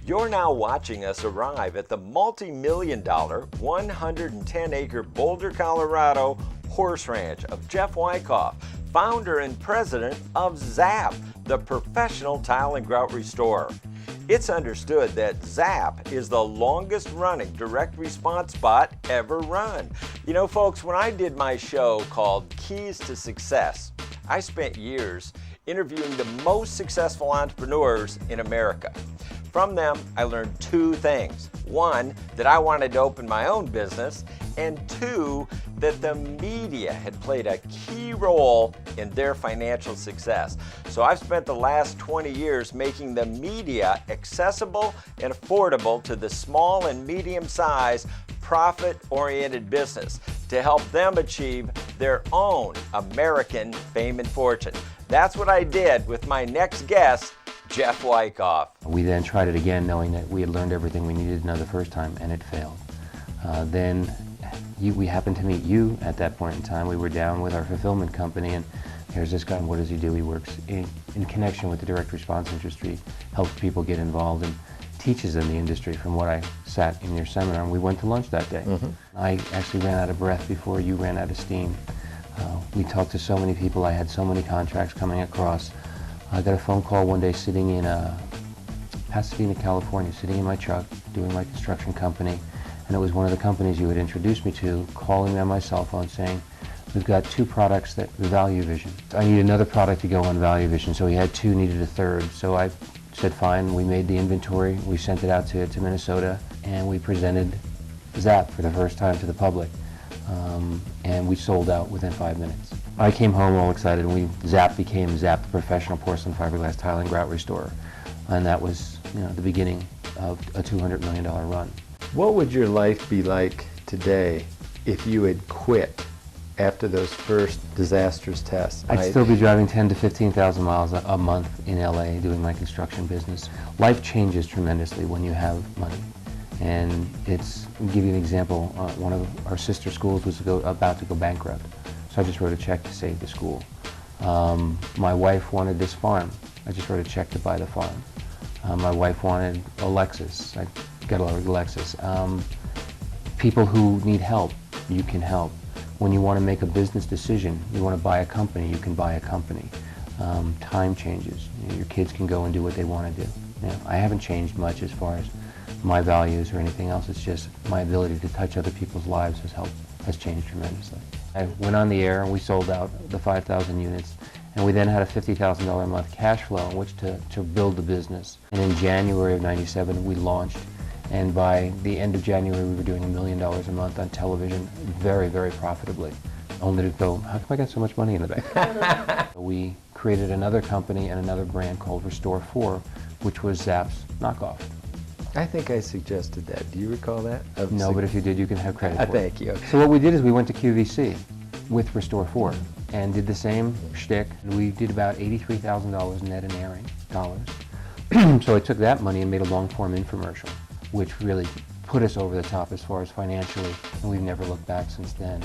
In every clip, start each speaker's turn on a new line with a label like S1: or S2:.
S1: You're now watching us arrive at the multi-million-dollar, 110-acre Boulder, Colorado horse ranch of Jeff Wycoff, founder and president of ZAP, the professional tile and grout restorer. It's understood that ZAP is the longest running direct response spot ever run. You know, folks, when I did my show called Keys to Success, I spent years interviewing the most successful entrepreneurs in America. From them, I learned two things. One, that I wanted to open my own business, and two, that the media had played a key role in their financial success. So I've spent the last 20 years making the media accessible and affordable to the small and medium-sized profit-oriented business to help them achieve their own American fame and fortune. That's what I did with my next guest, Jeff Wycoff.
S2: We then tried it again knowing that we had learned everything we needed to know the first time, and it failed. We happened to meet you at that point in time. We were down with our fulfillment company, and here's this guy, and what does he do? He works in connection with the direct response industry, helps people get involved, and teaches in the industry from what I sat in your seminar, and we went to lunch that day. I actually ran out of breath before you ran out of steam. We talked to so many people. I had so many contracts coming across. I got a phone call one day sitting in Pasadena, California, sitting in my truck, doing my construction company, and it was one of the companies you had introduced me to, calling me on my cell phone saying, we've got two products that Value Vision. I need another product to go on Value Vision, so he had two, needed a third. So I said, fine, we made the inventory, we sent it out to Minnesota, and we presented ZAP for the first time to the public, and we sold out within 5 minutes. I came home all excited, and ZAP became ZAP, the professional porcelain fiberglass tile and grout restorer, and that was, the beginning of a $200 million run.
S3: What would your life be like today if you had quit after those first disastrous tests?
S2: I'd still be driving 10 to 15,000 miles a month in LA doing my construction business. Life changes tremendously when you have money. And I'll give you an example. One of our sister schools was about to go bankrupt. So I just wrote a check to save the school. My wife wanted this farm. I just wrote a check to buy the farm. My wife wanted a Lexus. I got a Lexus. People who need help, you can help. When you want to make a business decision, you want to buy a company, you can buy a company. Time changes. Your kids can go and do what they want to do. I haven't changed much as far as my values or anything else. It's just my ability to touch other people's lives has changed tremendously. I went on the air and we sold out the 5,000 units, and we then had a $50,000 a month cash flow in which to build the business. And in January of '97 we launched, and by the end of January we were doing $1 million a month on television, very, very profitably. Only to go, how come I got so much money in the bank? We created another company and another brand called Restore 4, which was ZAP's knockoff.
S3: I think I suggested that. Do you recall that?
S2: No, but if you did, you can have credit for it.
S3: Thank you.
S2: So what we did is we went to QVC with Restore 4 and did the same shtick. We did about $83,000 net in airing dollars. So I took that money and made a long-form infomercial, which really put us over the top as far as financially, and we've never looked back since then.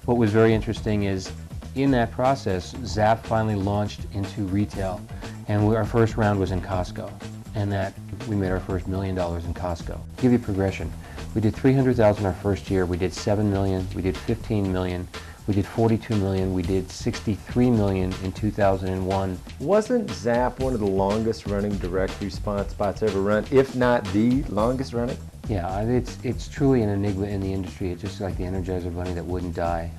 S2: What was very interesting is, in that process, ZAP finally launched into retail, and our first round was in Costco, and that we made our first $1 million in Costco. To give you progression, we did $300,000 our first year, we did $7 million, we did $15 million, we did $42 million, we did $63 million in 2001.
S3: Wasn't ZAP one of the longest running direct response spots ever run, if not the longest running?
S2: Yeah, it's truly an enigma in the industry. It's just like the Energizer Bunny that wouldn't die.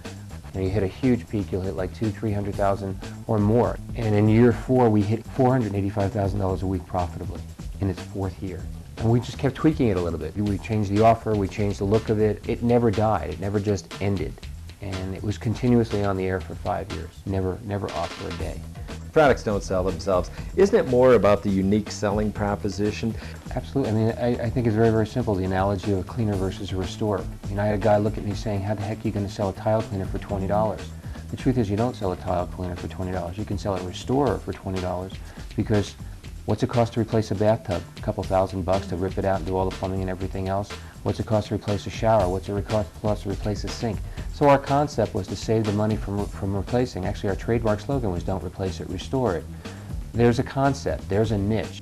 S2: You hit a huge peak, you'll hit like $200,000-300,000 or more. And in year 4, we hit $485,000 a week profitably in its 4th year. And we just kept tweaking it a little bit. We changed the offer, we changed the look of it. It never died, it never just ended. And it was continuously on the air for 5 years, never off for a day.
S3: Products don't sell themselves. Isn't it more about the unique selling proposition?
S2: Absolutely. I mean, I think it's very, very simple, the analogy of a cleaner versus a restorer. I mean, I had a guy look at me saying, how the heck are you going to sell a tile cleaner for $20? The truth is, you don't sell a tile cleaner for $20. You can sell a restorer for $20 because what's it cost to replace a bathtub? A couple $1,000 to rip it out and do all the plumbing and everything else. What's it cost to replace a shower? What's it cost to replace a sink? So our concept was to save the money from replacing. Actually, our trademark slogan was don't replace it, restore it. There's a concept, there's a niche.